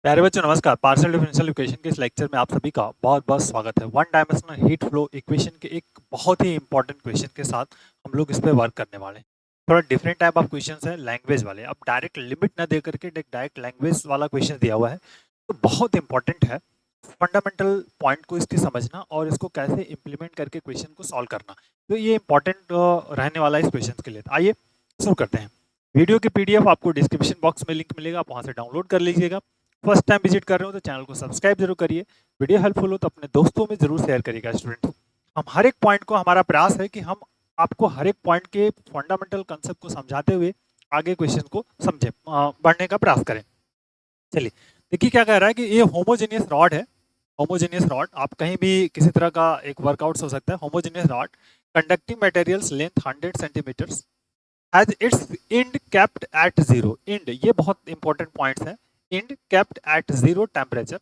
प्यारे बच्चों नमस्कार। पार्शियल डिफरेंशियल इक्वेशन के इस लेक्चर में आप सभी का बहुत बहुत स्वागत है। One dimensional heat flow equation के एक बहुत ही इंपॉर्टेंट क्वेश्चन के साथ हम लोग इस पे वर्क करने वाले हैं। थोड़ा डिफरेंट टाइप ऑफ क्वेश्चन है, लैंग्वेज वाले। अब डायरेक्ट लिमिट ना दे करके डायरेक्ट लैंग्वेज वाला क्वेश्चन दिया हुआ है, तो बहुत इंपॉर्टेंट है फंडामेंटल पॉइंट को इसकी समझना और इसको कैसे इम्प्लीमेंट करके क्वेश्चन को सॉल्व करना। तो ये इंपॉर्टेंट रहने वाला है इस क्वेश्चन के लिए। आइए शुरू करते हैं। वीडियो की पीडीएफ आपको डिस्क्रिप्शन बॉक्स में लिंक मिलेगा, आप वहाँ से डाउनलोड कर लीजिएगा। फर्स्ट टाइम विजिट कर रहे हो तो चैनल को सब्सक्राइब जरूर करिए। वीडियो हेल्पफुल हो तो अपने दोस्तों में जरूर शेयर करिएगा। स्टूडेंट, हम हर एक पॉइंट को, हमारा प्रयास है कि हम आपको हर एक पॉइंट के फंडामेंटल कंसेप्ट को समझाते हुए आगे क्वेश्चन को समझे बढ़ने का प्रयास करें। चलिए देखिए क्या कह रहा है कि ये होमोजेनियस रॉड है। होमोजेनियस रॉड आप कहीं भी किसी तरह का एक वर्कआउट हो सकता है। Homogeneous rod conducting materials length 100 centimetres has its end kept at zero. End, ये बहुत इंपॉर्टेंट पॉइंट्स है। End kept at zero temperature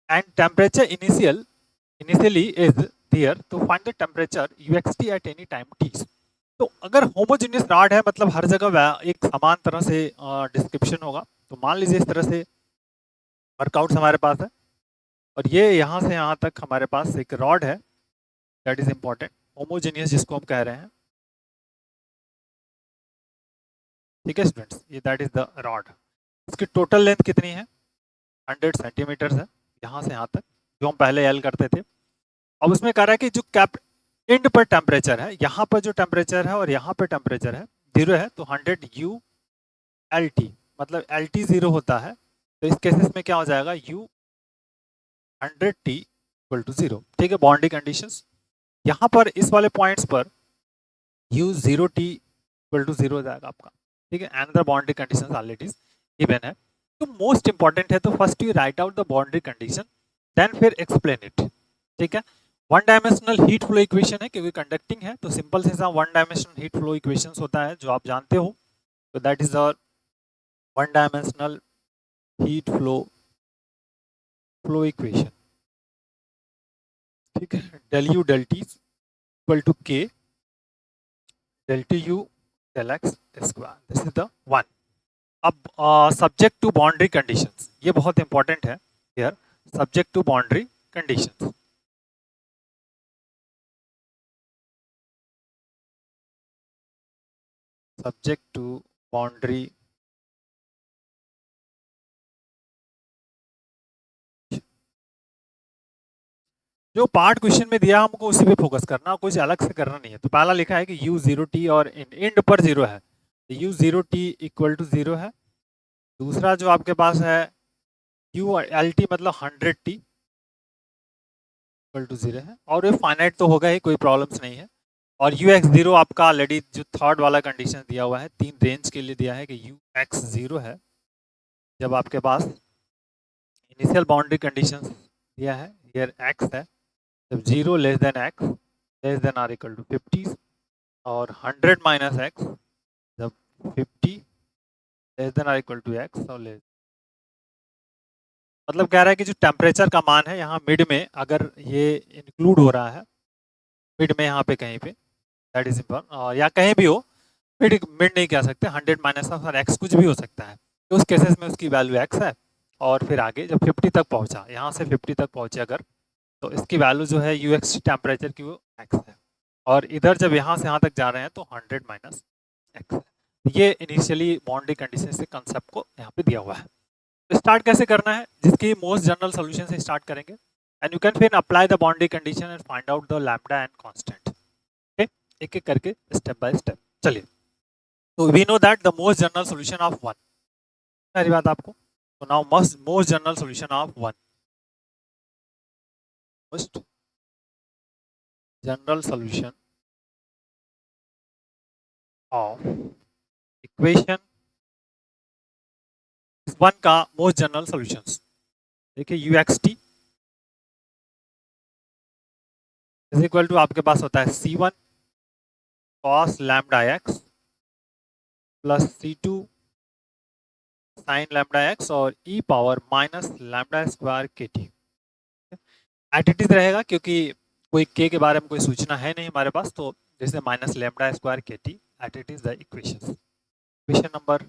and temperature initially is there to find the temperature u x t at any time t. तो अगर homogeneous rod है मतलब हर जगह एक समान तरह से डिस्क्रिप्शन होगा। तो मान लीजिए इस तरह से वर्कआउट्स हमारे पास है और ये यहाँ से यहाँ तक हमारे पास एक रॉड है। दैट इज इंपॉर्टेंट, होमोजेनियस जिसको हम कह रहे हैं। ठीक है स्टूडेंट्स, ये दैट इज द रॉड। इसकी टोटल लेंथ कितनी है? 100 सेंटीमीटर्स है यहाँ से यहाँ तक, जो हम पहले एल करते थे। अब उसमें कह रहा है कि जो कैप इंड पर टेम्परेचर है, यहाँ पर जो टेम्परेचर है और यहाँ पर टेम्परेचर है जीरो है, तो 100 यू एल टी, मतलब एल टी जीरो होता है। तो इस केसेस में क्या हो जाएगा? U 100 t equal to zero. ठीक है, बाउंड्री कंडीशंस यहाँ पर इस वाले पॉइंट्स पर u zero t equal to zero हो जाएगा आपका। ठीक है, and the boundary conditions already given है। तो मोस्ट इंपॉर्टेंट है, तो first you write out the boundary condition, then फिर एक्सप्लेन इट। ठीक है, one dimensional heat flow equation है क्योंकि कंडक्टिंग है, तो सिंपल से one dimensional heat flow equation होता है जो आप जानते हो। तो that is our one dimensional heat flow equation. ठीक है, del u del t equal to k del t u del x square, this is the one. अब सब्जेक्ट टू बाउंड्री कंडीशंस, ये बहुत इंपॉर्टेंट है here. Subject to boundary conditions, subject to boundary, जो part question में दिया हमको उसी पे फोकस करना, कुछ अलग से करना नहीं है। तो पहला लिखा है कि यू जीरो टी और इंड पर जीरो है, तो u zero t equal to zero है। दूसरा जो आपके पास है यू एल टी मतलब 100 टी इक्वल टू जीरो है, और ये फाइनाइट तो होगा ही, कोई प्रॉब्लम्स नहीं है। और यू एक्स जीरो आपका ऑलरेडी जो थर्ड वाला कंडीशन दिया हुआ है, तीन रेंज के लिए दिया है कि यू एक्स जीरो है जब आपके पास इनिशियल बाउंड्री कंडीशंस दिया है, हियर एक्स है, जब zero less than x less then are equal to 50, और 100 माइनस एक्स जब 50 less then are equal to x और लेस, मतलब कह रहा है कि जो टेम्परेचर का मान है यहाँ मिड में अगर ये इंक्लूड हो रहा है, मिड में यहाँ पे कहीं पे, दैट इज इम्पोर्टेंट, या कहीं भी हो, मिड मिड नहीं कह सकते, 100 माइनस और एक्स कुछ भी हो सकता है। तो उस केसेस में उसकी वैल्यू एक्स है। और फिर आगे जब 50 तक पहुंचा, यहाँ से 50 तक पहुंचे अगर, तो इसकी वैल्यू जो है यू एक्स टेम्परेचर की वो एक्स है। और इधर जब यहाँ से यहाँ तक जा रहे हैं तो 100 माइनस एक्स है। ये इनिशियली बाउंड्री कंडीशन से कंसेप्ट को यहाँ पे दिया हुआ है। तो स्टार्ट कैसे करना है, जिसकी मोस्ट जनरल सोल्यूशन से स्टार्ट करेंगे, एंड यू कैन फिर apply the boundary condition and find out the lambda and constant. Okay, एक एक करके स्टेप बाय स्टेप चलिए। तो we know that the most general solution of one, सारी बात आपको। तो now most general solution of one, most general solution of equation one का मोस्ट जनरल सोल्यूशंस देखिए, u x t is equal to आपके पास होता है c one cos lambda x plus c two sine lambda x और e power minus lambda square के t. At it is रहेगा क्योंकि कोई के बारे में कोई सूचना है नहीं हमारे पास, तो जैसे माइनस लैम्डा स्क्वायर के t at it is the equation. Equation number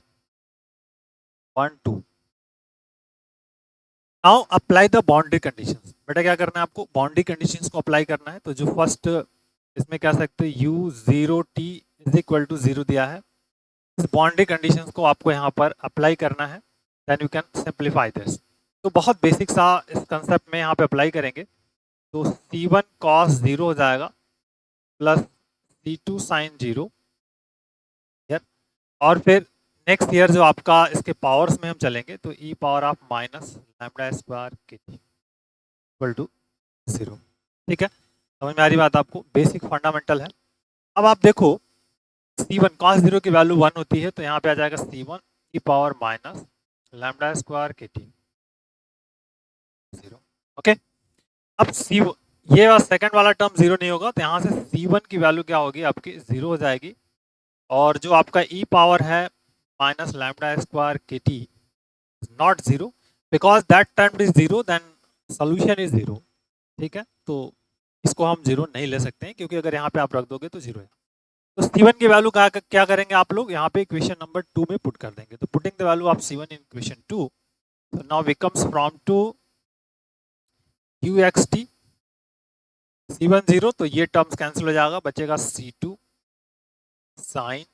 1 2 now apply the boundary conditions. बेटा क्या करना है आपको, बाउंड्री कंडीशंस को अप्लाई करना है। तो जो फर्स्ट इसमें कह सकते हैं u0t इज इक्वल टू 0 दिया है, इस बाउंड्री कंडीशंस को आपको यहाँ पर अप्लाई करना है। Then you can simplify this. तो बहुत बेसिक सा इस कंसेप्ट में यहाँ पे अप्लाई करेंगे। तो c1 cos 0 हो जाएगा प्लस c2 sin 0 यार। और फिर नेक्स्ट ईयर जो आपका इसके पावर्स में हम चलेंगे तो e power of minus lambda square के टी इक्वल टू 0। ठीक है, समझ में आ रही बात आपको, बेसिक फंडामेंटल है। अब आप देखो c1 cos 0 की वैल्यू 1 होती है, तो यहाँ पे आ जाएगा c1 की पावर माइनस लैम्डा स्क्वायर के टी 0। ओके, अब c ये सेकंड वाला टर्म 0 नहीं होगा, तो यहाँ से c1 की वैल्यू क्या होगी आपकी 0 हो जाएगी। और जो आपका e पावर है माइनस लैम्डा स्क्वायर के t not 0, because that term is 0 then solution is 0। ठीक है, तो इसको हम 0 नहीं ले सकते हैं, क्योंकि अगर यहाँ पे आप रख दोगे तो 0 है। तो c1 की वैल्यू क्या करेंगे आप लोग, यहाँ पे इक्वेशन नंबर 2 में पुट कर देंगे। तो putting the value of c1 in equation 2, so now becomes from to uxt c1 0, तो ये टर्म्स कैंसिल हो जाएगा, बचेगा c2 sin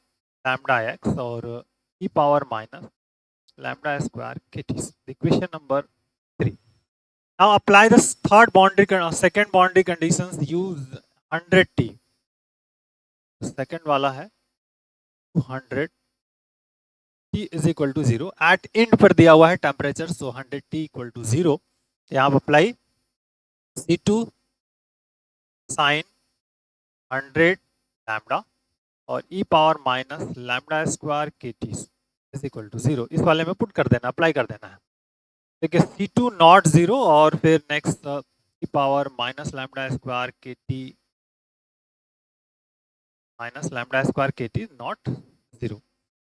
लैम्डा x और e power minus lambda square के t, equation number 3। now apply the third boundary second boundary conditions, use 100t। Second वाला है 200 t is equal to 0, at end पर दिया हुआ है temperature, so 100 t equal to 0। यहाँ apply c2 sin 100 lambda और e power minus lambda square के t is equal to 0। इस वाले में पुट कर देना, अप्लाई कर देना है। देखिए c2 नॉट 0 और फिर next e power minus lambda square के टी माइनस लैम्डा स्क्वायर के टी नॉट 0।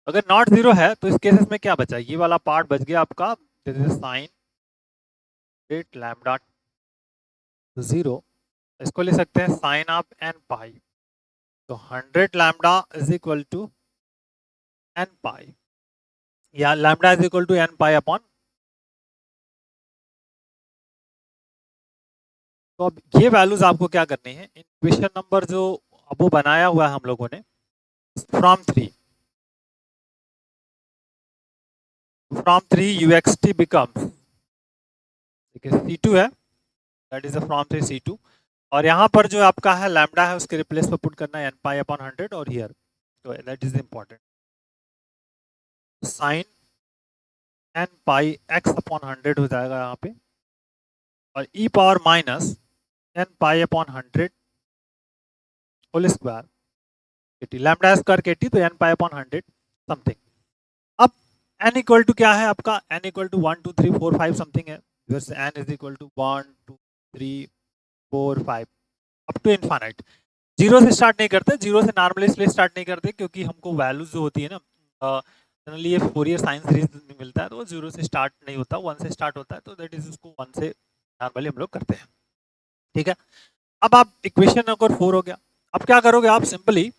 अगर नॉट 0 है तो इस केसेस में क्या बचा, ये वाला पार्ट बच गया आपका, दिस इज साइन 8 लैम्डा 0। इसको ले सकते हैं साइन ऑफ n पाई, तो 100 lambda is equal to n pi, या lambda is equal to n pi upon. तो अब ये वैल्यूज आपको क्या करनी है, इक्वेशन नंबर जो अब वो बनाया हुआ है हम लोगों ने फ्रॉम 3 uxt becomes, देखिए c2 है, दैट इज फ्रॉम 3 c2, और यहाँ पर जो आपका है लैम्डा है उसके रिप्लेस पे पुट करना है n पाई अपॉन 100, और हियर तो that is important sine n pi x upon 100 हो जाएगा यहाँ पे, और e power minus n pi upon 100 whole square के लैम्डा स्क्वायर के टी, तो n पाई अपॉन 100 समथिंग। अब n इक्वल टू क्या है आपका, n इक्वल टू 1 2 3 4 5 समथिंग है, वैसे n is equal to 1 2 3 4 5 up to infinite. Zero से स्टार्ट नहीं करते, जीरो से नॉर्मली इसलिए स्टार्ट नहीं करते क्योंकि हमको वैल्यूज जो होती है ना, जनरली ये फोरियर साइन सीरीज मिलता है, तो वो जीरो से स्टार्ट नहीं होता, 1 से स्टार्ट होता है, तो दैट इज उसको 1 से नॉर्मली हम लोग करते हैं। ठीक है, अब आप इक्वेशन नंबर 4 हो गया। अब क्या करोगे आप, सिंपली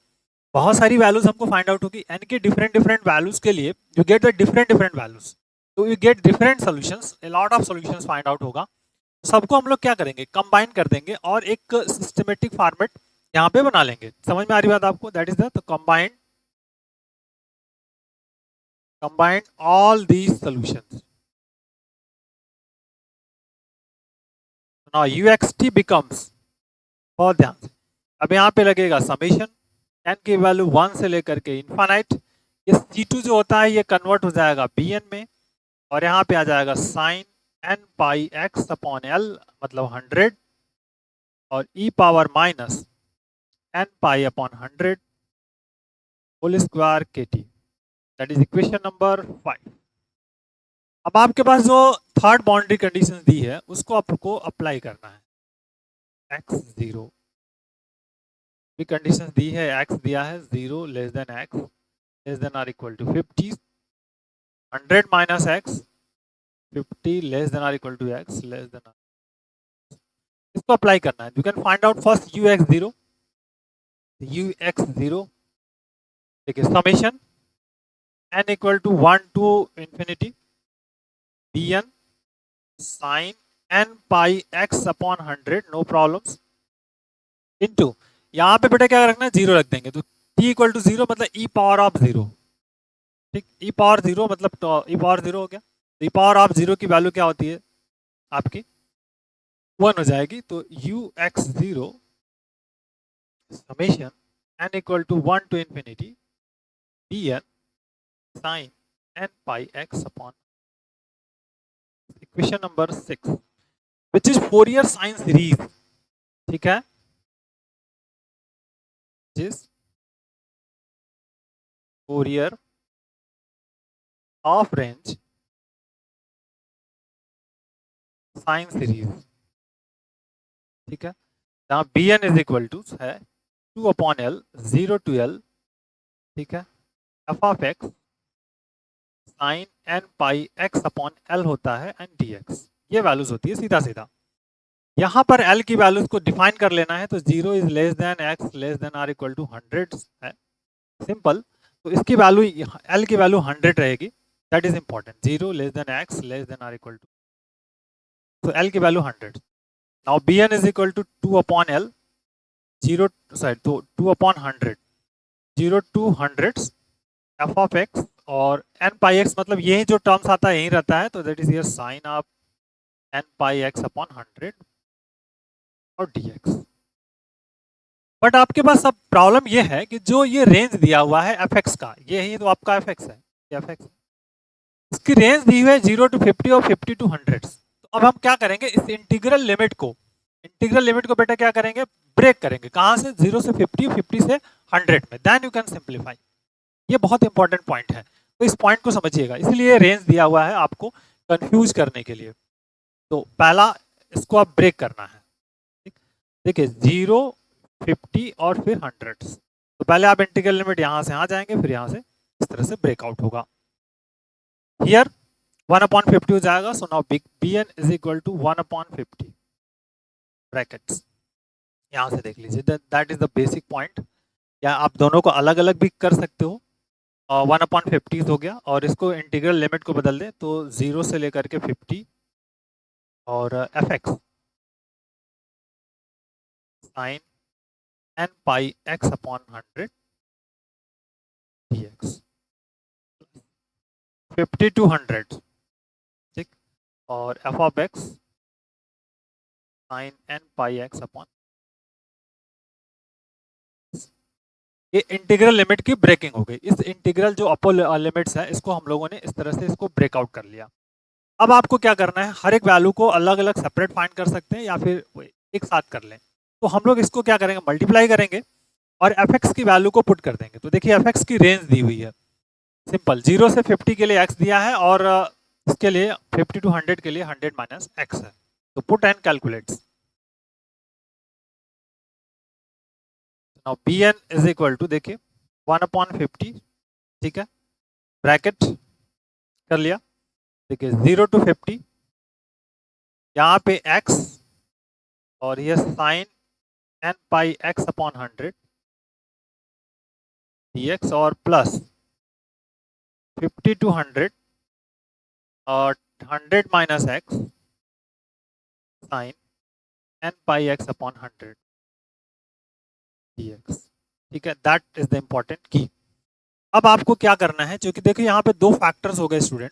बहुत सारी वैल्यूज हमको फाइंड आउट होगी, एन के डिफरेंट डिफरेंट वैल्यूज के लिए you get the different different values, तो you get different solutions, a lot of solutions find out होगा। सबको हम लोग क्या करेंगे, कंबाइन कर देंगे और एक सिस्टमेटिक फॉर्मेट यहाँ पे बना लेंगे। समझ में आ रही बात आपको, that is the combined all these solutions। now uxt becomes, बहुत ध्यान से, अब यहाँ पे लगेगा समेशन n की वैल्यू 1 से लेकर के इनफाइनाइट, ये c2 जो होता है ये कन्वर्ट हो जाएगा bn में, और यहाँ पे आ जाएगा sine n pi x upon l मतलब 100, और e power minus n pi upon 100 whole square के t, that is equation number 5। अब आपके पास जो थर्ड बाउंड्री कंडीशन दी है उसको आपको अप्लाई करना है, x0 भी कंडीशन दी है, x दिया है 0 less than x less than are equal to 50, 100 minus x 50 less then are equal to x less than, इसको अप्लाई करना है। You can find out first ux0, देखिए summation n equal to 1 to infinity bn sine n pi x upon 100, no problems, into यहाँ पे बेटा क्या रखना है, जीरो रख देंगे, तो t इक्वल टू जीरो मतलब ई पावर ऑफ जीरो, ठीक, ई पावर जीरो मतलब ई पावर जीरो हो गया, तो ई पावर ऑफ जीरो की वैल्यू क्या होती है आपकी, 1 हो जाएगी, तो u x zero summation n equal to 1 to infinity dn sin n pi x upon, equation number 6 which is Fourier sine series, ठीक है, जिस Fourier half range sine series, ठीक है, जहाँ b n is equal to है 2/L 0 to L, ठीक है, f of x sine n pi x upon l होता है एन डी एक्स, ये वैल्यूज होती है सीधा सीधा। यहाँ पर एल की वैल्यूज को डिफाइन कर लेना है, तो 0 is less than x less then are equal to 100 है, सिंपल, तो इसकी वैल्यू एल की वैल्यू 100 रहेगी, that is important, 0 less than x less then are equal to, तो एल की value 100। Now b n is equal to 2/L 0 sorry तो 2/100 0 to 100 f of x और n pi x, मतलब यही जो terms आता है यही रहता है, तो that is here sine of n pi x upon 100 और डी एक्स। बट आपके पास अब प्रॉब्लम ये है कि जो ये रेंज दिया हुआ है एफ एक्स का, ये ही तो आपका एफ एक्स है, एफ एक्स, इसकी रेंज दी हुई है 0 to 50 और 50 to 100। तो अब हम क्या करेंगे, इस इंटीग्रल लिमिट को बेटा क्या करेंगे, ब्रेक करेंगे, कहाँ से, 0 से 50, 50 से 100 में, देन यू कैन सिंप्लीफाई। ये बहुत इंपॉर्टेंट पॉइंट है, तो इस पॉइंट को समझिएगा, इसलिए रेंज दिया हुआ है आपको कंफ्यूज करने के लिए। तो पहला इसको आप ब्रेक करना है, ठीक, देखिए 0, 50 और फिर 100, तो पहले आप इंटीग्रल लिमिट यहाँ से यहाँ जाएंगे, फिर यहाँ से इस तरह से ब्रेकआउट होगा, हियर 1/50 हो जाएगा, so now b n is equal to 1/50 brackets, यहाँ से देख लीजिए, that is the basic point, या आप दोनों को अलग अलग भी कर सकते हो, 1/50 हो गया, और इसको इंटीग्रल लिमिट को बदल दें तो 0 से लेकर के 50 और f x sine n pi x upon 100 d x 50 to 100, ठीक, और f of x sine n pi x upon, ये इंटीग्रल लिमिट की ब्रेकिंग हो गई। इस इंटीग्रल जो अपर लिमिट्स है इसको हम लोगों ने इस तरह से इसको ब्रेकआउट कर लिया। अब आपको क्या करना है, हर एक वैल्यू को अलग अलग सेपरेट फाइंड कर सकते हैं या फिर एक साथ कर लें, तो हम लोग इसको क्या करेंगे, मल्टीप्लाई करेंगे और एफ एक्स की वैल्यू को पुट कर देंगे। तो देखिए एफ एक्स की रेंज दी हुई है, सिंपल, 0 से 50 के लिए एक्स दिया है और इसके लिए 50 to 100 के लिए 100 माइनस एक्स है, तो put and calculates, now b n is equal to देखिए 1/50, ठीक है, ब्रैकेट कर लिया, देखिए 0 to 50, यहाँ पे x और ये sign n pi x upon 100 dx और प्लस 50 to 100 और 100 minus x sine n pi x upon 100 dx, ठीक है, दैट इज द इम्पोर्टेंट की। अब आपको क्या करना है, क्योंकि देखिए यहाँ पे दो फैक्टर्स हो गए स्टूडेंट,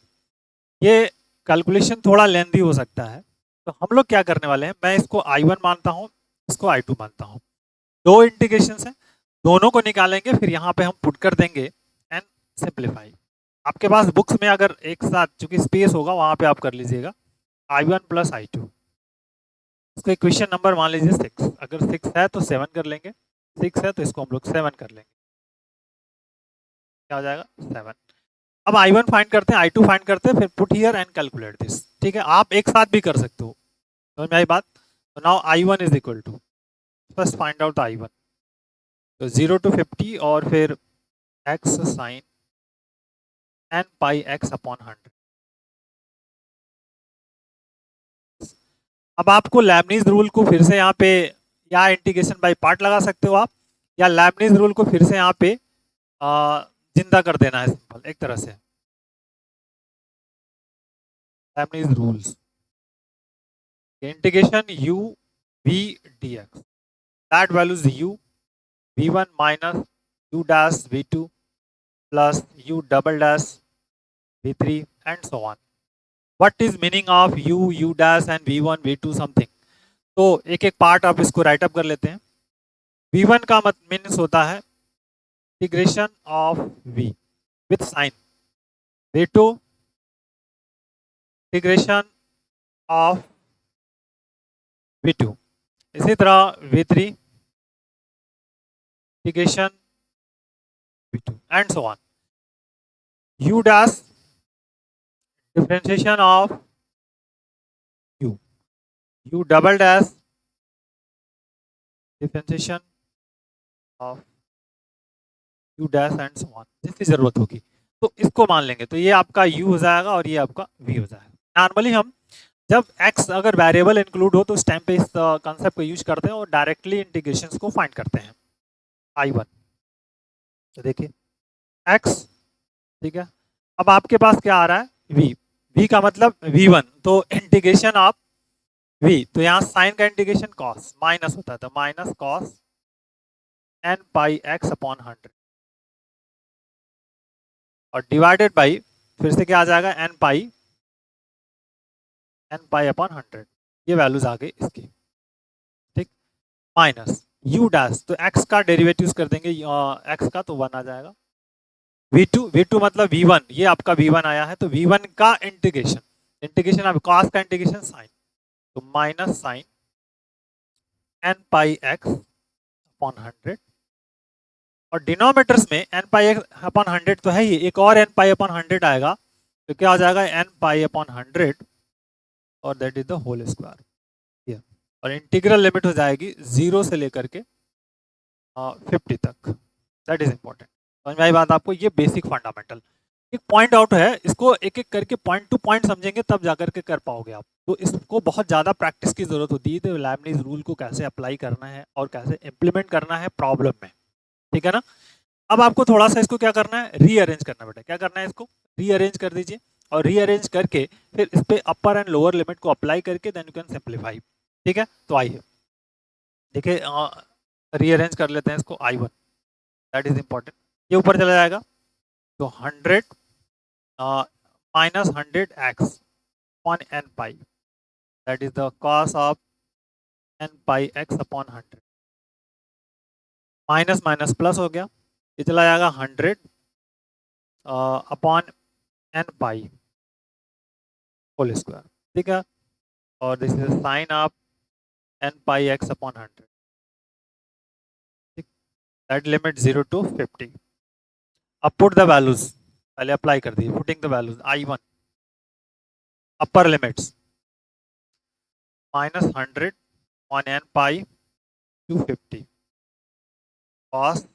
ये कैलकुलेशन थोड़ा लेंदी हो सकता है, तो हम लोग क्या करने वाले हैं, मैं इसको I1 मानता हूँ, इसको I2 मानता हूँ, दो इंटीग्रेशन है, दोनों को निकालेंगे, फिर यहाँ पे हम पुट कर देंगे एंड सिंप्लीफाई। आपके पास बुक्स में अगर एक साथ चूंकि स्पेस होगा वहां पे आप कर लीजिएगा I1 प्लस I2, इसको इक्वेशन नंबर मान लीजिए 6, अगर 6 है तो 7 कर लेंगे, 6 है तो इसको हम लोग 7 कर लेंगे, क्या हो जाएगा 7। अब I1 फाइंड करते हैं, I2 फाइंड करते हैं, फिर put here and calculate this, ठीक है, आप एक साथ भी कर सकते हो, समझ में आई बात। तो now I1 is equal to, first find out I1, तो 0 to 50 और फिर x sine n pi x upon 100। अब आपको लैबनीज रूल को फिर से यहाँ पे, या इंटीग्रेशन बाय पार्ट लगा सकते हो आप, या लैबनीज रूल को फिर से यहाँ पे जिंदा कर देना है, सिंपल एक तरह से Leibniz rules, integration u v dx, that value is u v1 minus u dash v2 plus u double dash v3 and so on. What is meaning of u dash and v1 v2 something? तो एक एक part आप इसको right up कर लेते हैं। v1 का मत मीन्स होता है integration of v with sine, v2 integration of v2, इसी तरह v3 integration v2 and so on. u dash differentiation of u, u double dash differentiation of u dash and so on, जिसकी जरूरत होगी तो इसको मान लेंगे। तो ये आपका u हो जाएगा और ये आपका v हो जाएगा। नॉर्मली हम जब x अगर वेरिएबल इंक्लूड हो तो उस टाइम पे इस कंसेप्ट को यूज करते हैं और डायरेक्टली इंटीग्रेशंस को फाइंड करते हैं। I1 तो देखिए x, ठीक है। अब आपके पास क्या आ रहा है v, v का मतलब v1, तो इंटीग्रेशन ऑफ v, तो यहाँ साइन का इंटीग्रेशन cos माइनस होता है, तो minus cos n pi x upon 100 और डिवाइडेड बाई फिर से क्या आ जाएगा n पाई अपॉन 100, ये वैल्यूज आ गई इसकी, ठीक। माइनस u डैश, तो x का डेरिवेटिव्स कर देंगे x का, तो 1 आ जाएगा। v2 मतलब v1, ये आपका v1 आया है, तो v1 का इंटीग्रेशन, इंटीग्रेशन आप cos का इंटीग्रेशन साइन, तो minus sign n pi x upon 100 और डिनोमिनेटर्स में n पाई x अपॉन 100 तो है ही, एक और n पाई अपॉन 100 आएगा, तो क्या हो जाएगा n पाई अपॉन 100 और that is the whole square. और इंटीग्रल लिमिट हो जाएगी 0 से लेकर के 50 तक। That is important. समझ में आई बात आपको? ये बेसिक फंडामेंटल एक पॉइंट आउट है, इसको एक एक करके पॉइंट टू पॉइंट समझेंगे तब जाकर के कर पाओगे आप। तो इसको बहुत ज़्यादा प्रैक्टिस की जरूरत होती है, तो लेबनीज रूल को कैसे अप्लाई करना है और कैसे इम्प्लीमेंट करना है प्रॉब्लम में, ठीक है ना। अब आपको थोड़ा सा इसको क्या करना है, रीअरेंज करना बेटा। क्या करना है, इसको रीअरेंज कर दीजिए और रीअरेंज करके फिर इस पे अपर एंड लोअर लिमिट को अप्लाई करके देन यू कैन सिंप्लीफाई, ठीक है। तो आइए देखिए रीअरेंज कर लेते हैं इसको। I1 दैट इज इंपॉर्टेंट, ये ऊपर चला जाएगा, तो 100 minus 100x upon n pi, that is the cos of n pi x upon 100, minus minus plus हो गया, ये चला जाएगा 100 upon n pi whole square, ठीक है। और this is sine of n pi x upon 100, ठीक। That limit 0 to 50। अब पुट द वैल्यूज, पहले अप्लाई कर दिए, putting the values. I1 upper limits minus 100 on n pi 250 cos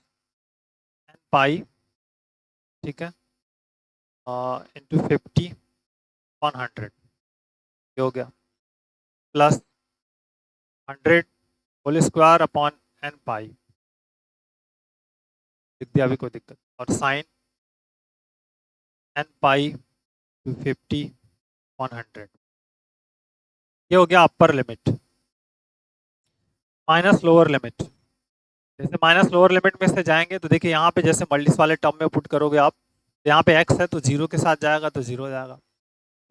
n pi, ठीक है, इंटू 50 ऑन 100, ये हो गया, plus 100 whole square upon n pi, लिख दिया, अभी कोई दिक्कत, और साइन n पाई 250 ऑन 100, ये हो गया upper limit. Minus lower limit, जैसे माइनस लोअर लिमिट में से जाएंगे तो देखिए यहाँ पे जैसे मल्टीस वाले टर्म में पुट करोगे आप, तो यहाँ पे x है तो 0 के साथ जाएगा तो 0 हो जाएगा।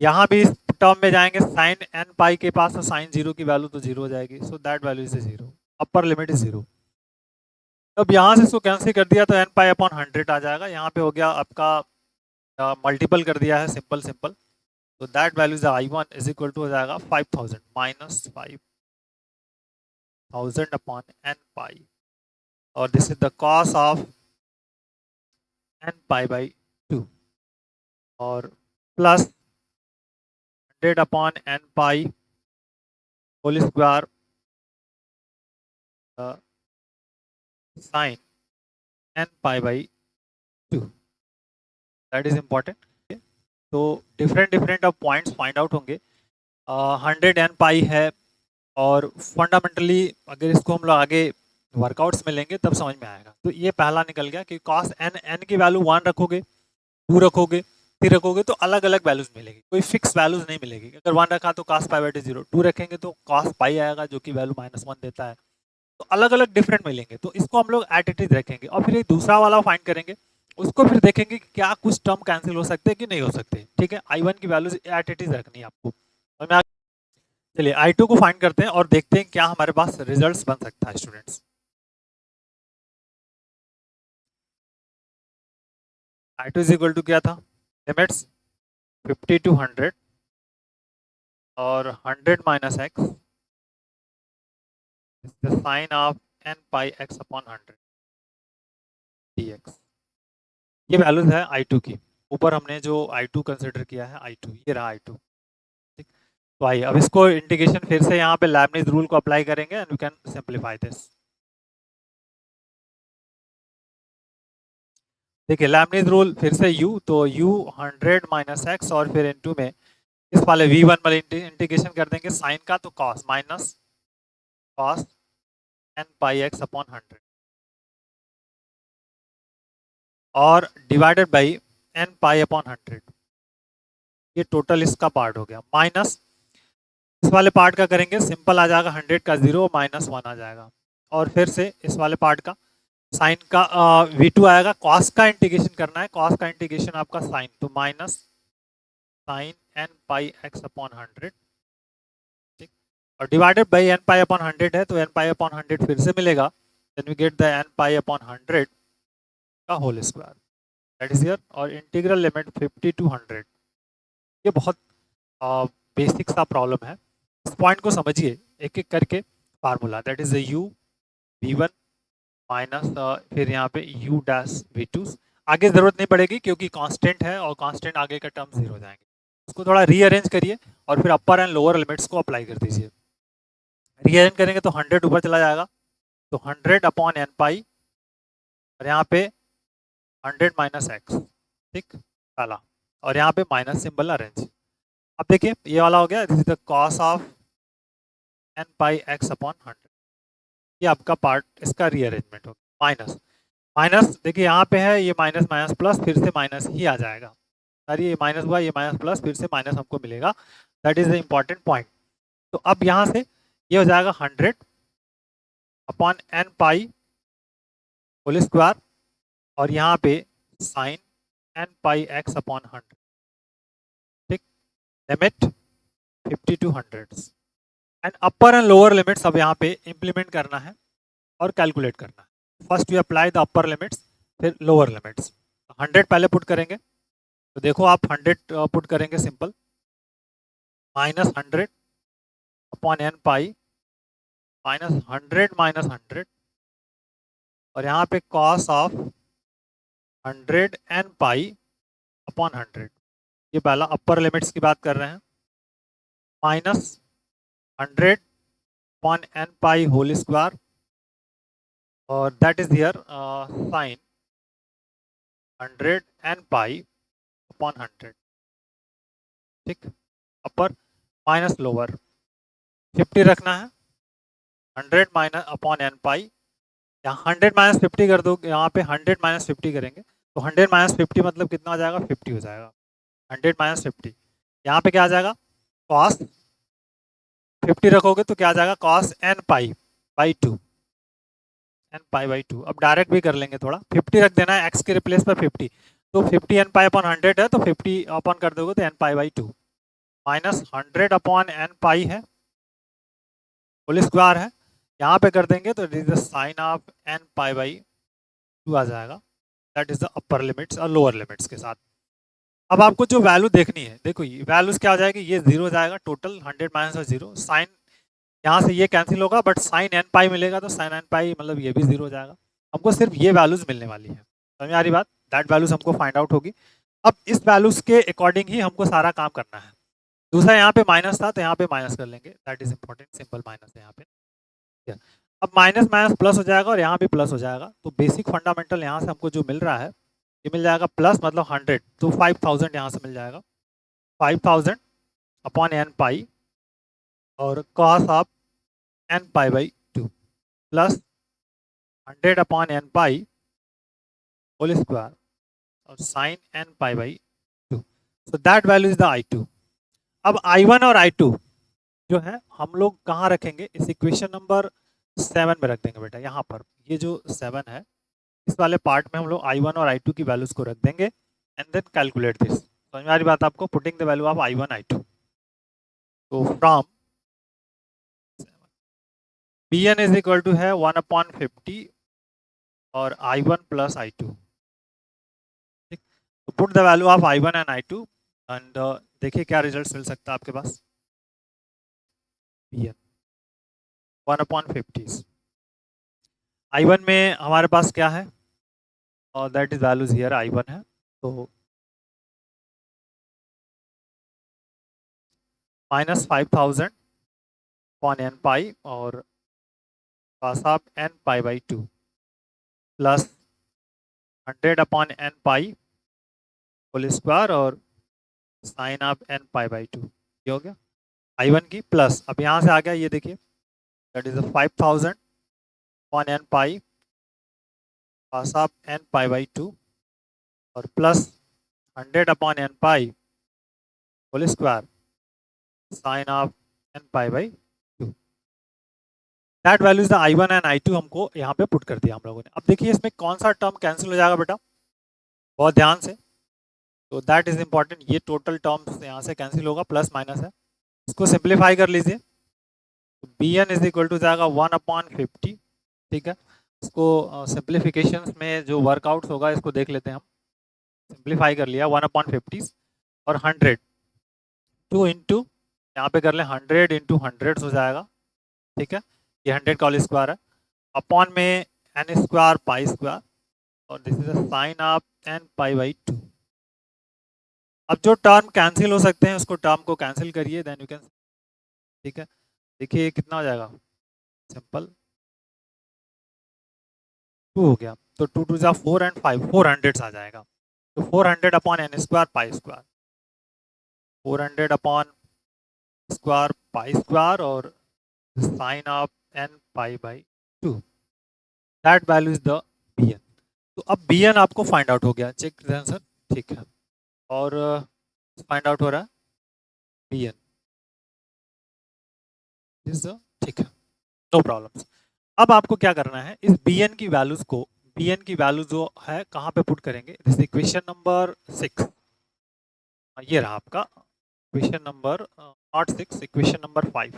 यहाँ भी इस टर्म में जाएंगे साइन n पाई के पास, तो साइन 0 की वैल्यू तो 0 हो जाएगी, सो that value is 0, upper limit is 0। अब यहाँ से इसको कैंसिल कर दिया तो n पाई अपॉन 100 आ जाएगा, यहाँ पे हो गया आपका मल्टीपल कर दिया है, सिंपल सिंपल, तो that value is I1 is equal to हो जाएगा 5000 माइनस 5000 अपॉन n पाई, और this is the cos of n pi by 2 और plus 100 upon n pi whole square sine n pi by 2, that is important. तो different of points find out होंगे। 100 n pi है, और fundamentally अगर इसको हम लोग आगे वर्कआउट्स में लेंगे तब समझ में आएगा। तो ये पहला निकल गया कि कॉस n की वैल्यू 1 रखोगे, 2 रखोगे, थ्री रखोगे तो अलग अलग वैल्यूज मिलेगी, कोई फिक्स वैल्यूज नहीं मिलेगी। अगर 1 रखा तो cos पाई बाई 0, 2 रखेंगे तो cos पाई आएगा जो कि वैल्यू -1 देता है। तो अलग अलग डिफरेंट मिलेंगे, तो इसको हम लोग एट इट इज रखेंगे और फिर एक दूसरा वाला फाइंड करेंगे, उसको फिर देखेंगे कि क्या कुछ टर्म कैंसिल हो सकते हैं कि नहीं हो सकते। ठीक है, I1 की वैल्यूज एट इट इज रखनी है आपको। चलिए I2 को फाइंड करते हैं और देखते हैं क्या हमारे पास रिजल्ट्स बन सकता है students. I2 is equal to क्या था, लिमिट्स 50 to 100 और 100 minus x is the sine of n pi x upon 100 dx। ये वैल्यूज है I2 की। ऊपर हमने जो I2 कंसिडर किया है I2, ये रहा I2। ठीक, तो आइए अब इसको इंटीग्रेशन फिर से यहाँ पे लेबनिज रूल को अप्लाई करेंगे and we can simplify this. देखिए लेबनिज रूल फिर से u, तो u 100 माइनस एक्स और फिर इनटू में इस वाले v1 वाले इंटीग्रेशन कर देंगे साइन का, तो cos minus cos n pi x upon 100 और divided by n pi upon 100। ये टोटल इसका पार्ट हो गया, माइनस इस वाले पार्ट का करेंगे, सिंपल आ जाएगा 100 का 0 -1 आ जाएगा और फिर से इस वाले पार्ट का साइन का v2 आएगा, कॉस का इंटीग्रेशन करना है, कॉस का इंटीग्रेशन आपका साइन, तो minus sign n pi x upon 100। ठीक, और divided by n pi upon 100 है, तो n पाई अपॉन 100 फिर से मिलेगा, then we get the n pi upon 100 का whole square, that is here. और इंटीग्रल लिमिट 50 to 100। ये बहुत बेसिक सा प्रॉब्लम है, इस पॉइंट को समझिए एक एक करके। Formula that is u v1 minus फिर यहाँ पे u डैश v2, आगे जरूरत नहीं पड़ेगी क्योंकि कांस्टेंट है और कांस्टेंट आगे का टर्म 0 हो जाएंगे। इसको थोड़ा रीअरेंज करिए और फिर अपर एंड लोअर लिमिट्स को अप्लाई कर दीजिए। रीअरेंज करेंगे तो 100 ऊपर चला जाएगा, तो 100 अपॉन n पाई और यहाँ पे 100 माइनस एक्स, ठीक पहला, और यहाँ पे माइनस सिंबल अरेंज। अब देखिए ये वाला हो गया, this is the cos of n pi x upon 100। ये आपका पार्ट, इसका रीअरेंजमेंट हो गया। माइनस माइनस, देखिए यहाँ पे है ये माइनस माइनस प्लस, फिर से माइनस ही आ जाएगा। सर ये माइनस हुआ, ये माइनस प्लस, फिर से माइनस हमको मिलेगा, that is the important point. तो अब यहाँ से ये हो जाएगा 100 upon n pi whole square और यहाँ पे sign n pi x upon 100। ठीक, limit 50 to 100 and upper and lower limits अब यहाँ पे इंप्लीमेंट करना है और कैलकुलेट करना है। First you apply the upper limits, फिर लोअर लिमिट्स। 100 पहले पुट करेंगे, तो देखो आप 100 पुट करेंगे simple, minus 100 upon n pi minus 100 minus 100 और यहाँ पे cos of 100 n pi upon 100। ये पहला अपर लिमिट्स की बात कर रहे हैं, minus 100 upon n pi whole square और that is here sign 100 n pi upon 100। ठीक, अपर माइनस लोअर 50 रखना है, 100 माइनस अपॉन n पाई, यहाँ 100 माइनस 50 कर दो, यहाँ पे 100 माइनस 50 करेंगे, तो 100 माइनस 50 मतलब कितना हो जाएगा, 50 हो जाएगा। 100 माइनस 50, यहाँ पे क्या आ जाएगा, कॉस 50 रखोगे तो क्या आ जाएगा, cos n pi by 2, n pi by 2। अब डायरेक्ट भी कर लेंगे, थोड़ा 50 रख देना है, x के रिप्लेस पर 50, तो 50 n पाई अपॉन 100 है, तो 50 अपॉन कर दोगे तो n pi by 2 minus 100 upon n pi है होल स्क्वायर है, यहाँ पे कर देंगे तो it is the sine of n pi by 2 आ जाएगा, that is the upper limits और लोअर लिमिट्स के साथ। अब आपको जो वैल्यू देखनी है, देखो ये वैल्यूज क्या हो जाएगी, ये 0 हो जाएगा टोटल, 100 माइनस और 0, साइन यहाँ से ये कैंसिल होगा बट साइन n पाई मिलेगा, तो साइन n पाई मतलब ये भी 0 हो जाएगा। हमको सिर्फ ये वैल्यूज मिलने वाली है, समझ में आ रही बात, दैट वैल्यूज हमको फाइंड आउट होगी। अब इस वैल्यूज के अकॉर्डिंग ही हमको सारा काम करना है। दूसरा यहाँ पे माइनस था तो यहाँ पे माइनस कर लेंगे, that is important, simple minus है यहाँ पे। अब माइनस माइनस प्लस हो जाएगा और यहाँ भी प्लस हो जाएगा, तो बेसिक फंडामेंटल यहाँ से हमको जो मिल रहा है, ये मिल जाएगा प्लस मतलब 100, तो 5000 यहाँ से मिल जाएगा, 5000 अपॉन n पाई और cos of n pi by 2 plus 100 upon n pi whole square और sine n pi by 2। So that value is the I2। अब I1 और I2 जो है हम लोग कहाँ रखेंगे, इस इक्वेशन नंबर 7 में रख देंगे बेटा। यहाँ पर ये जो 7 है इस वाले पार्ट में हम लोग I1 और I2 की वैल्यूज को रख देंगे एंड देन कैलकुलेट दिस। समझ में आ रही बात आपको, putting the value of I1 I2। तो from Bn is equal to है 1/50 और I1 प्लस I2। ठीक, तो put the value of I1 and I2 and देखिए क्या रिजल्ट मिल सकता है आपके पास। Bn 1/50 I1 में हमारे पास क्या है, और that is values here I1 है, तो -5000 अपॉन n पाई और cos of n pi by 2 plus 100 upon n pi whole square और sine of n pi by 2। ये हो गया I1 की, प्लस अब यहाँ से आ गया ये देखिए that is 5000 upon n pi cos of n pi by 2 और plus 100 upon n pi whole square sine of n pi by 2। That value is the I1 and I2 हमको यहाँ पे पुट कर दिया हम लोगों ने। अब देखिए इसमें कौन सा टर्म कैंसिल हो जाएगा बेटा, बहुत ध्यान से। तो दैट इज इंपॉर्टेंट, ये टोटल टर्म्स यहाँ से कैंसिल होगा, प्लस माइनस है। इसको सिंप्लीफाई कर लीजिए, तो Bn इज इक्वल टू जाएगा 1/50। ठीक है, इसको सिंप्लीफिकेशन में जो वर्कआउट्स होगा इसको देख लेते हैं हम। सिंप्लीफाई कर लिया 1/50 और 100 2 इंटू यहाँ पे कर लें 100 इंटू 100 हो जाएगा। ठीक है, ये 100 का होल स्क्वायर है, अपॉन में n स्क्वायर पाई स्क्वायर और this is sine of n pi by 2। अब जो टर्म कैंसिल हो सकते हैं उसको टर्म को कैंसिल करिए, देन यू कैन। ठीक है, देखिए कितना हो जाएगा, सिंपल 2 हो गया, तो 2 2 जा 4 एंड 5 400 आ जाएगा। तो 400 upon n square pi square, 400 upon square pi square और sine of n pi by 2, that value is the Bn। तो अब Bn आपको फाइंड आउट हो गया, चेक आंसर। ठीक है, और फाइंड आउट हो रहा है Bn इज द, ठीक है, नो प्रॉब्लम। अब आपको क्या करना है, इस Bn की वैल्यूज को, Bn की वैल्यू जो है कहाँ पे पुट करेंगे, दिस इक्वेशन नंबर 6। ये रहा आपका equation number not 6, equation number 5।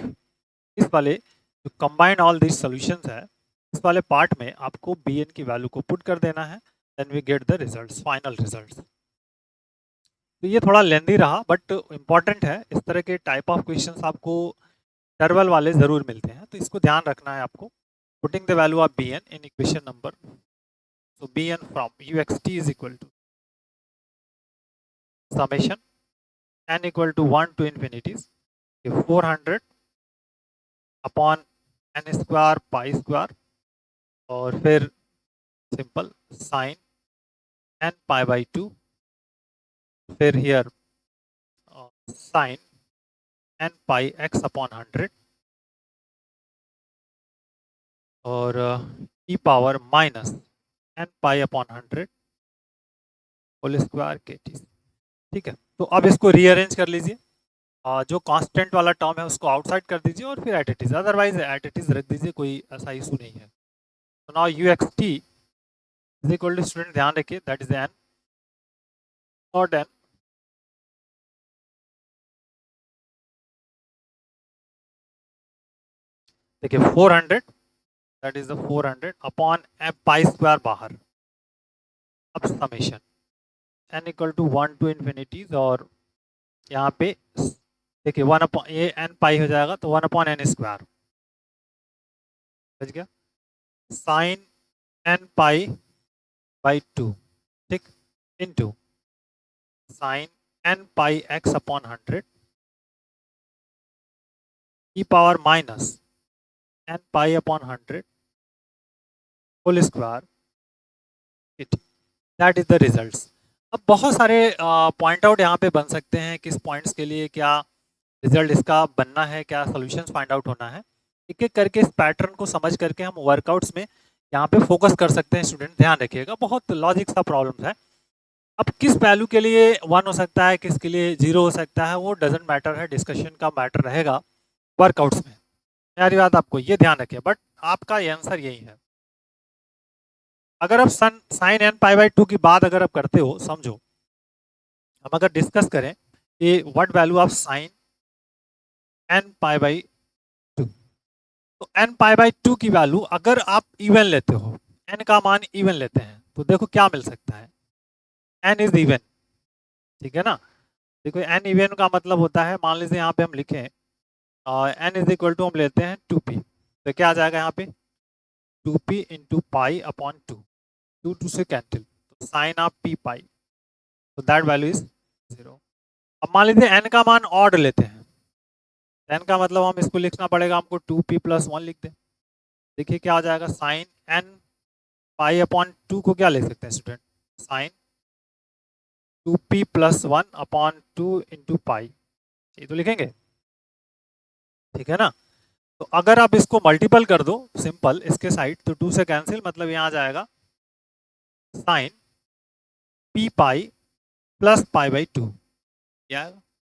इस वाले जो कंबाइन ऑल दिस सॉल्यूशंस है, इस वाले पार्ट में आपको Bn की वैल्यू को पुट कर देना है, then we get the results, final results. तो ये थोड़ा लेंदी रहा बट इम्पॉर्टेंट है। इस तरह के टाइप ऑफ क्वेश्चंस आपको इंटरवल वाले ज़रूर मिलते हैं, तो इसको ध्यान रखना है आपको। Putting the value of Bn in equation number, so Bn from uxt is equal to summation n equal to 1 to infinity 400 upon n square pi square और फिर simple sine n pi by 2, फिर here sine n pi x upon 100 और e power minus n pi upon 100 whole square के t. ठीक है, तो अब इसको रीअरेंज कर लीजिए, जो कांस्टेंट वाला टर्म है उसको आउटसाइड कर दीजिए और फिर at it is, otherwise at it is रख दीजिए, कोई ऐसा इशू नहीं है। तो now uxt is equal to, student ध्यान रखिए, that is n not n, देखिए 400 that is the 400 upon pi square बाहर। अब summation n equal to 1 to infinities और यहाँ पे देखिए 1 अपॉन ये n पाई हो जाएगा, तो 1 अपॉन n स्क्वायर, समझ गया, साइन n पाई बाई 2, ठीक, into sine n pi x upon 100 e power minus n pi upon 100 whole square, that is the results. अब बहुत सारे पॉइंट आउट यहाँ पे बन सकते हैं, किस पॉइंट्स के लिए क्या रिजल्ट इसका बनना है, क्या सॉल्यूशंस फाइंड आउट होना है। एक एक करके इस पैटर्न को समझ करके हम वर्कआउट्स में यहाँ पे फोकस कर सकते हैं। स्टूडेंट ध्यान रखिएगा, बहुत लॉजिक सा प्रॉब्लम है। अब किस वैल्यू के लिए 1 हो सकता है, किसके लिए 0 हो सकता है, वो डजेंट मैटर है, डिस्कशन का मैटर रहेगा वर्कआउट्स में। यार बात आपको ये ध्यान रखिए, बट आपका ये आंसर यही है। अगर आप साइन एन पाई बाई 2 की बात अगर आप करते हो, समझो हम अगर डिस्कस करें कि what value of sine n pi by 2, तो एन पाई बाई 2 की वैल्यू अगर आप इवन लेते हो, एन का मान इवन लेते हैं, तो देखो क्या मिल सकता है, एन इज इवन, ठीक है ना। देखो एन इवन का मतलब होता है, मान लीजिए यहाँ पे हम लिखें एन इज इक्वल टू हम लेते हैं 2p, तो क्या आ जाएगा यहाँ पे 2p इंटू पाई अपॉन 2 2 से कैंसिल, तो साइन ऑफ p पाई, तो दैट वैल्यू इज 0। अब मान लीजिए एन का मान ऑड लेते हैं, एन का मतलब हम इसको लिखना पड़ेगा हमको 2p प्लस 1 लिख दें। देखिए क्या आ जाएगा, साइन एन पाई अपॉन 2 को क्या ले सकते हैं student, sine 2p plus 1 upon 2 into pi, ये तो लिखेंगे, ठीक है ना। तो अगर आप इसको मल्टीपल कर दो सिंपल इसके साइड, तो 2 से कैंसिल, मतलब यहाँ आ जाएगा sine p pi plus pi by 2,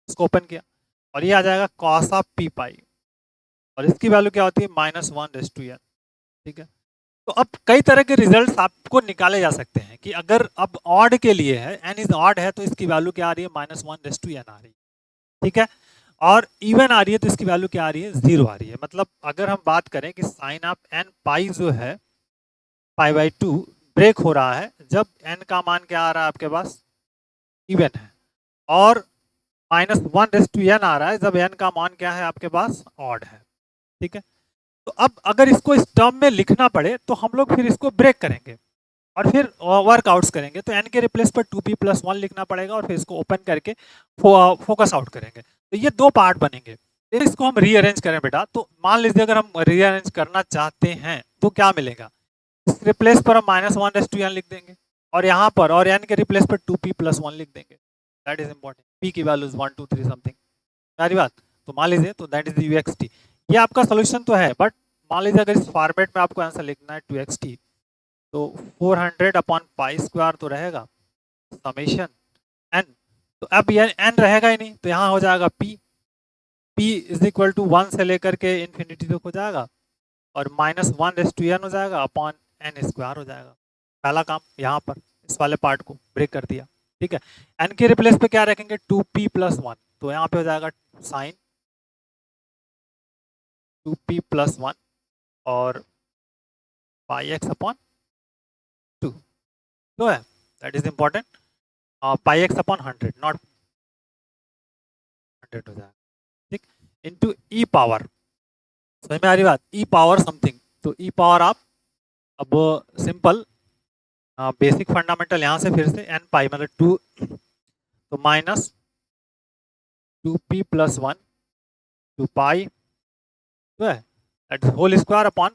इसको ओपन किया और ये आ जाएगा कॉस ऑफ p पाई, और इसकी वैल्यू क्या होती है -1/n, ठीक है। तो अब कई तरह के रिजल्ट्स आपको निकाले जा सकते हैं कि अगर अब ऑड के लिए है, n इज ऑड है, तो इसकी वैल्यू क्या आ रही है -1/n आ रही है, ठीक है। और इवन आ रही है तो इसकी वैल्यू क्या आ रही है 0 आ रही है। मतलब अगर हम बात करें कि साइन ऑफ n पाई जो है पाई बाई 2 ब्रेक हो रहा है जब n का मान क्या आ रहा है आपके पास इवन है, और -1/n आ रहा है जब n का मान क्या है आपके पास ऑड है, ठीक है। तो अब अगर इसको इस टर्म में लिखना पड़े तो हम लोग फिर इसको ब्रेक करेंगे और फिर वर्कआउट्स करेंगे, तो n के रिप्लेस पर 2p प्लस 1 लिखना पड़ेगा और फिर इसको ओपन करके फोकस आउट करेंगे। तो ये दो पार्ट बनेंगे। फिर इसको हम रीअरेंज करें बेटा, तो मान लीजिए अगर हम रीअरेंज करना चाहते हैं तो क्या मिलेगा, इस रिप्लेस पर हम -1/n लिख देंगे और यहाँ पर और n के रिप्लेस पर 2p प्लस 1 लिख देंगे। दैट इज इंपॉर्टेंट, p की वैल्यूज 1 2 3 समथिंग, सारी बात। तो मान लीजिए तो दैट इज uxt, ये आपका सोल्यूशन तो है, बट मान लीजिए अगर इस फॉर्मेट में आपको आंसर लिखना है 2xt, तो 400 अपॉन पाई स्क्वायर तो रहेगा समेशन n, तो अब ये n रहेगा ही नहीं, तो यहाँ हो जाएगा p इज इक्वल टू 1 से लेकर के इन्फिनिटी तक हो जाएगा और -1/n हो जाएगा अपॉन n स्क्वायर हो जाएगा। पहला काम यहाँ पर इस वाले पार्ट को ब्रेक कर दिया, ठीक है। n के रिप्लेस पे क्या रखेंगे 2p प्लस 1, तो यहाँ पे हो जाएगा साइन 2p प्लस 1 और पाई एक्स अपॉन 2, तो है that is important, pi x upon 100 not 100 हो जाएगा, ठीक, इनटू ई पावर, समझ में आ रही बात, ई पावर समथिंग, तो ई पावर आप अब सिंपल बेसिक फंडामेंटल यहाँ से फिर से n पाई मतलब 2, तो माइनस 2p प्लस 1 2 पाई, तो है दैट होल स्क्वायर अपॉन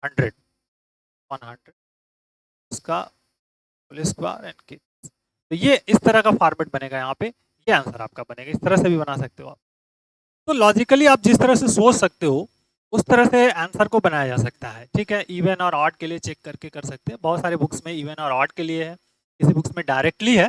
100 इसका होल स्क्वायर एन के, तो ये इस तरह का फॉर्मेट बनेगा यहाँ पे, ये आंसर आपका बनेगा। इस तरह से भी बना सकते हो आप, तो लॉजिकली आप जिस तरह से सोच सकते हो उस तरह से आंसर को बनाया जा सकता है, ठीक है। इवन और ऑड के लिए चेक करके कर सकते हैं, बहुत सारे बुक्स में इवन और ऑड के लिए है, किसी बुक्स में डायरेक्टली है।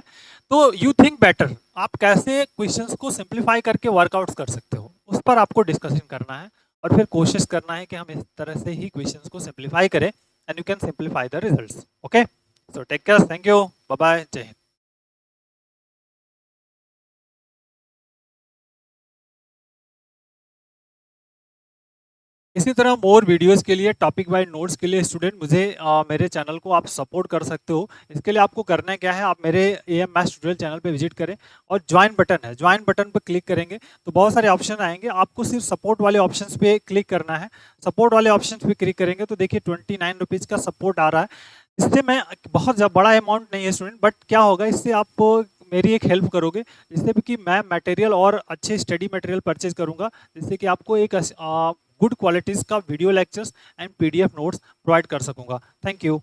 तो यू थिंक बेटर, आप कैसे क्वेश्चंस को सिंप्लीफाई करके वर्कआउट्स कर सकते हो उस पर आपको डिस्कशन करना है और फिर कोशिश करना है कि हम इस तरह से ही क्वेश्चंस को सिंप्लीफाई करें and you can simplify the results. Okay, so take care, thank you, bye bye, जय हिंद। इसी तरह मोर वीडियोस के लिए, टॉपिक वाइज नोट्स के लिए स्टूडेंट मुझे मेरे चैनल को आप सपोर्ट कर सकते हो। इसके लिए आपको करना है क्या है, आप मेरे AM मैथ्स ट्यूटोरियल चैनल पे विजिट करें और ज्वाइन बटन है, ज्वाइन बटन पर क्लिक करेंगे तो बहुत सारे ऑप्शन आएंगे, आपको सिर्फ सपोर्ट वाले ऑप्शन पे क्लिक करना है। सपोर्ट वाले ऑप्शन पे क्लिक करेंगे तो देखिए 29 रुपीज़ का सपोर्ट आ रहा है। इससे मैं बहुत बड़ा अमाउंट नहीं है स्टूडेंट, बट क्या होगा इससे आप मेरी एक हेल्प करोगे, जिससे कि मैं मटेरियल और अच्छे स्टडी मटेरियल परचेज करूंगा, जिससे कि आपको एक गुड क्वालिटीज़ का video lectures and PDF notes provide कर सकूंगा। Thank you.